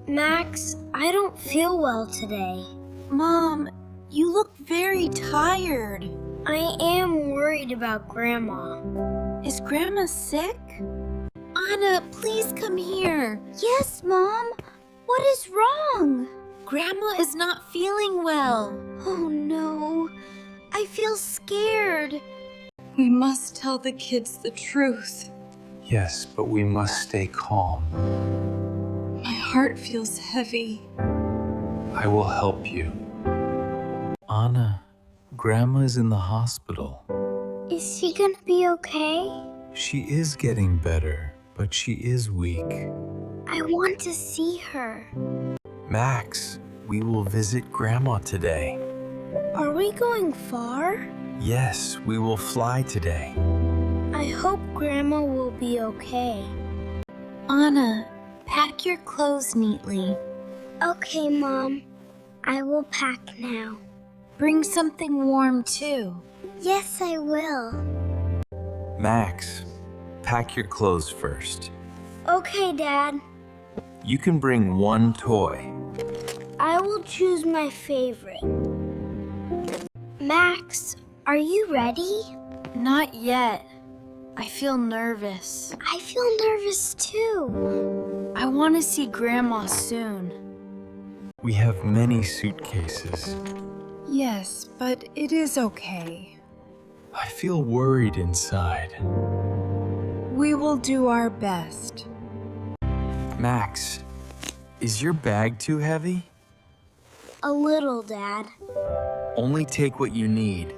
Max, I don't feel well today. Mom, you look very tired. I am worried about Grandma. Is Grandma sick? Anna, please come here. Yes, Mom. What is wrong? Grandma is not feeling well. Oh, no. I feel scared. We must tell the kids the truth. Yes, but we must stay calm. My heart feels heavy. I will help you. Anna, Grandma's in the hospital. Is she gonna be okay? She is getting better, but she is weak. I want to see her. Max, we will visit Grandma today. Are we going far? Yes, we will fly today. I hope Grandma will be okay. Anna, pack your clothes neatly. Okay, Mom. I will pack now. Bring something warm too. Yes, I will. Max, pack your clothes first. Okay, Dad. You can bring one toy. I will choose my favorite. Max, are you ready? Not yet. I feel nervous. I feel nervous too. I want to see Grandma soon. We have many suitcases. Yes, but it is okay. I feel worried inside. We will do our best. Max, is your bag too heavy? A little, Dad. Only take what you need.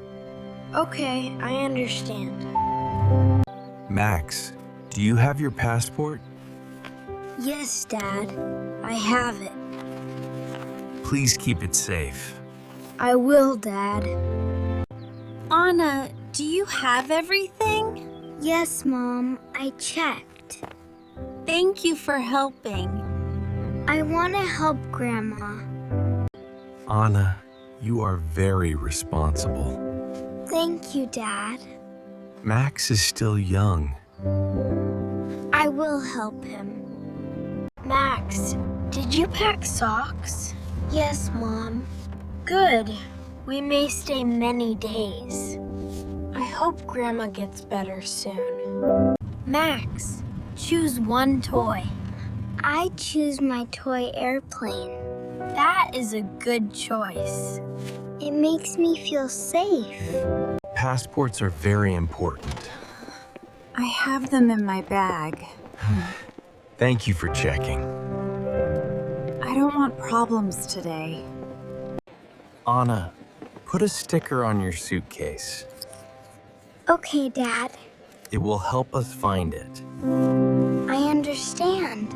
Okay, I understand. Max, do you have your passport? Yes, Dad. I have it. Please keep it safe. I will, Dad. Anna, do you have everything? Yes, Mom. I checked. Thank you for helping. I want to help Grandma. Anna, you are very responsible. Thank you, Dad. Max is still young. I will help him. Max, did you pack socks? Yes, Mom. Good. We may stay many days. I hope Grandma gets better soon. Max, choose one toy. I choose my toy airplane. That is a good choice. It makes me feel safe. Passports are very important. I have them in my bag. Thank you for checking. I don't want problems today. Anna, put a sticker on your suitcase. Okay, Dad. It will help us find it. I understand.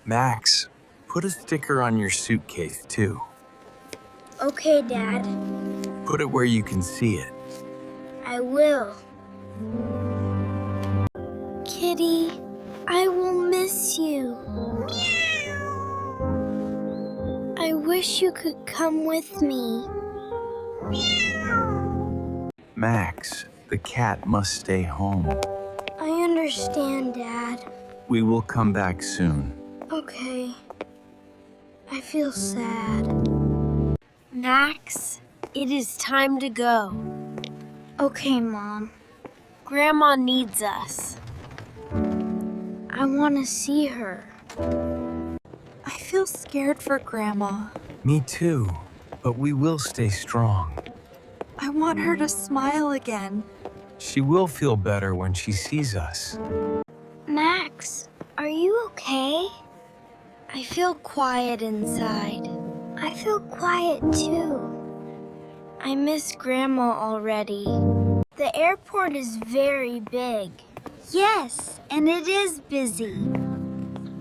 Max, put a sticker on your suitcase too. Okay, Dad. Put it where you can see it. I will. Kitty, I will miss you. I wish you could come with me. Max, the cat must stay home. I understand, Dad. We will come back soon. Okay. I feel sad. Max, it is time to go. Okay, Mom. Grandma needs us. I want to see her. I feel scared for Grandma. Me too, but we will stay strong. I want her to smile again. She will feel better when she sees us. Max, are you okay? I feel quiet inside. I feel quiet too. I miss Grandma already. The airport is very big. Yes, and it is busy.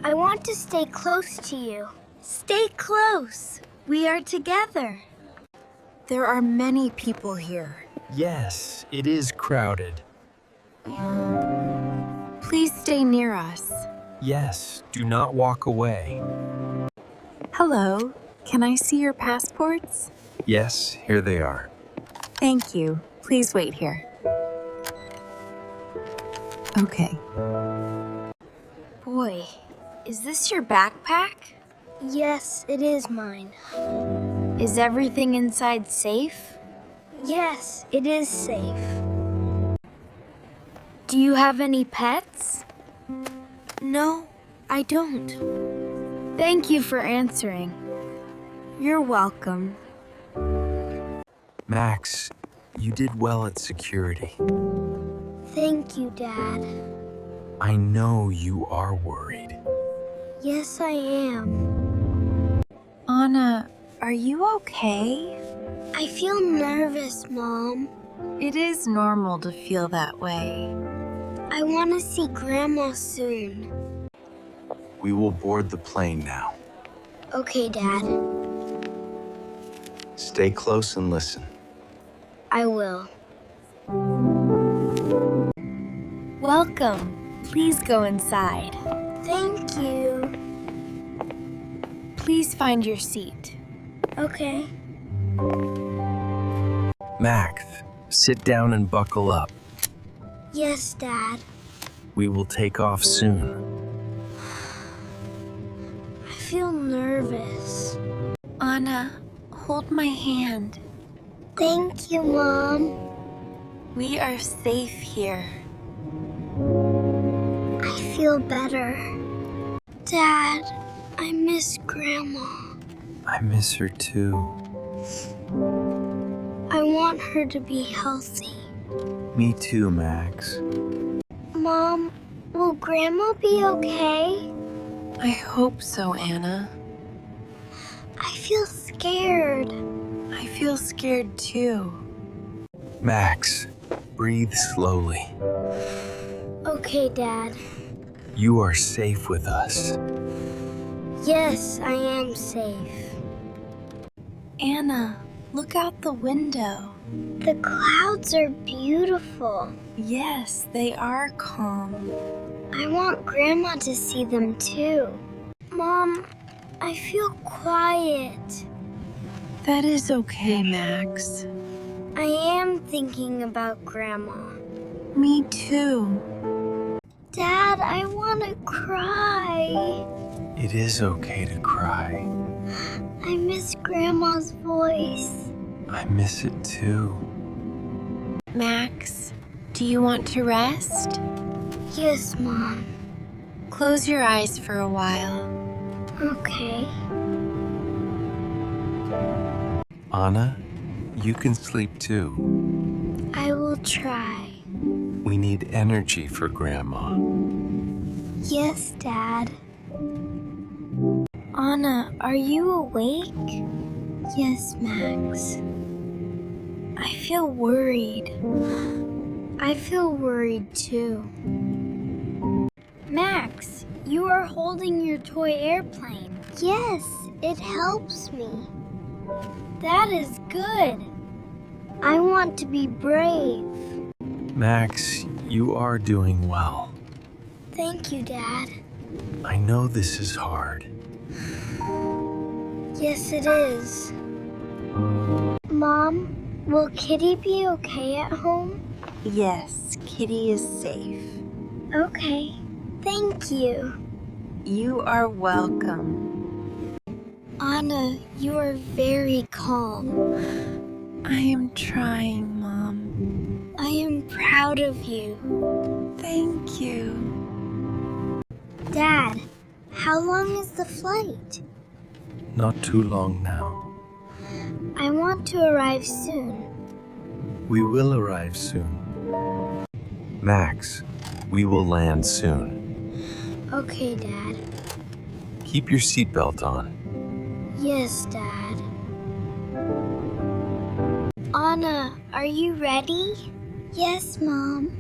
I want to stay close to you. Stay close. We are together. There are many people here. Yes, it is crowded. Please stay near us. Yes, do not walk away. Hello, can I see your passports? Yes, here they are. Thank you. Please wait here. Okay. Boy, Is this your backpack? Yes, it is mine. Is everything inside safe? Yes, it is safe. Do you have any pets? No, I don't. Thank you for answering. You're welcome. Max, you did well at security. Thank you, Dad. I know you are worried. Yes, I am. Anna, are you okay? I feel nervous, Mom. It is normal to feel that way. I want to see Grandma soon. We will board the plane now. Okay, Dad. Stay close and listen. I will. Welcome. Please go inside. Thank you. Please find your seat. Okay. Max, sit down and buckle up. Yes, Dad. We will take off soon. I feel nervous. Anna, hold my hand. Thank you, Mom. We are safe here. I feel better. Dad, I miss Grandma. I miss her too. I want her to be healthy. Me too, Max. Mom, will Grandma be okay? I hope so, Anna. I feel scared. I feel scared too. Max, breathe slowly. Okay, Dad. You are safe with us. Yes, I am safe. Anna, look out the window. The clouds are beautiful. Yes, they are calm. I want Grandma to see them too. Mom, I feel quiet. That is okay, Max. I am thinking about Grandma. Me too. Dad, I want to cry. It is okay to cry. I miss Grandma's voice. I miss it too. Max, do you want to rest? Yes, Mom. Close your eyes for a while. Okay. Anna, you can sleep too. I will try. We need energy for Grandma. Yes, Dad. Anna, are you awake? Yes, Max. I feel worried. I feel worried too. Max, you are holding your toy airplane. Yes, it helps me. That is good. I want to be brave. Max, you are doing well. Thank you, Dad. I know this is hard. Yes, it is. Mom, will Kitty be okay at home? Yes, Kitty is safe. Okay. Thank you. You are welcome. Anna, you are very calm. I am trying, Mom. I am proud of you. Thank you. Dad, how long is the flight? Not too long now. I want to arrive soon. We will arrive soon. Max, we will land soon. Okay, Dad. Keep your seatbelt on. Yes, Dad. Anna, are you ready? Yes, Mom.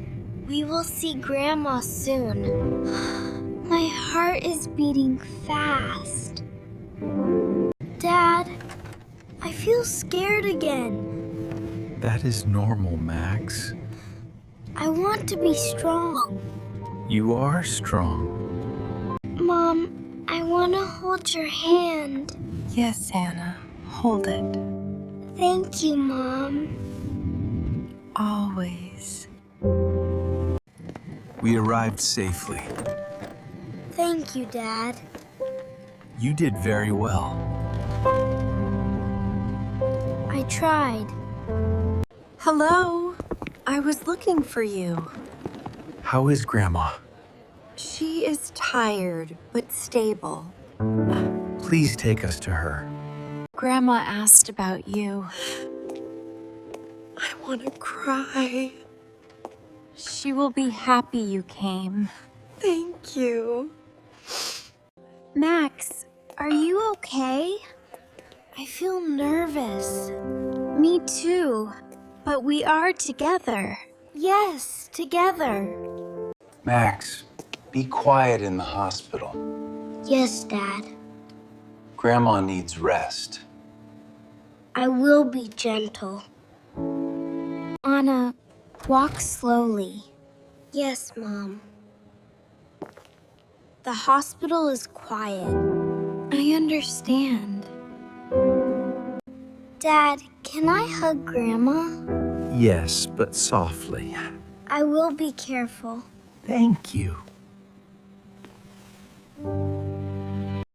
We will see Grandma soon. My heart is beating fast. Dad, I feel scared again. That is normal, Max. I want to be strong. You are strong. Mom, I want to hold your hand. Yes, Anna. Hold it. Thank you, Mom. Always. We arrived safely. Thank Thank you, Dad. You did very well. I tried. Hello. I was looking for you. How is Grandma? She is tired, but stable. Please take us to her. Grandma asked about you. I want to cry. She will be happy you came. Thank you. Max, are you okay? I feel nervous. Me too. But we are together. Yes, together. Max, be quiet in the hospital. Yes, Dad. Grandma needs rest. I will be gentle. Anna, walk slowly. Yes, Mom. The hospital is quiet. I understand. Dad, can I hug Grandma? Yes, but softly. I will be careful. Thank you.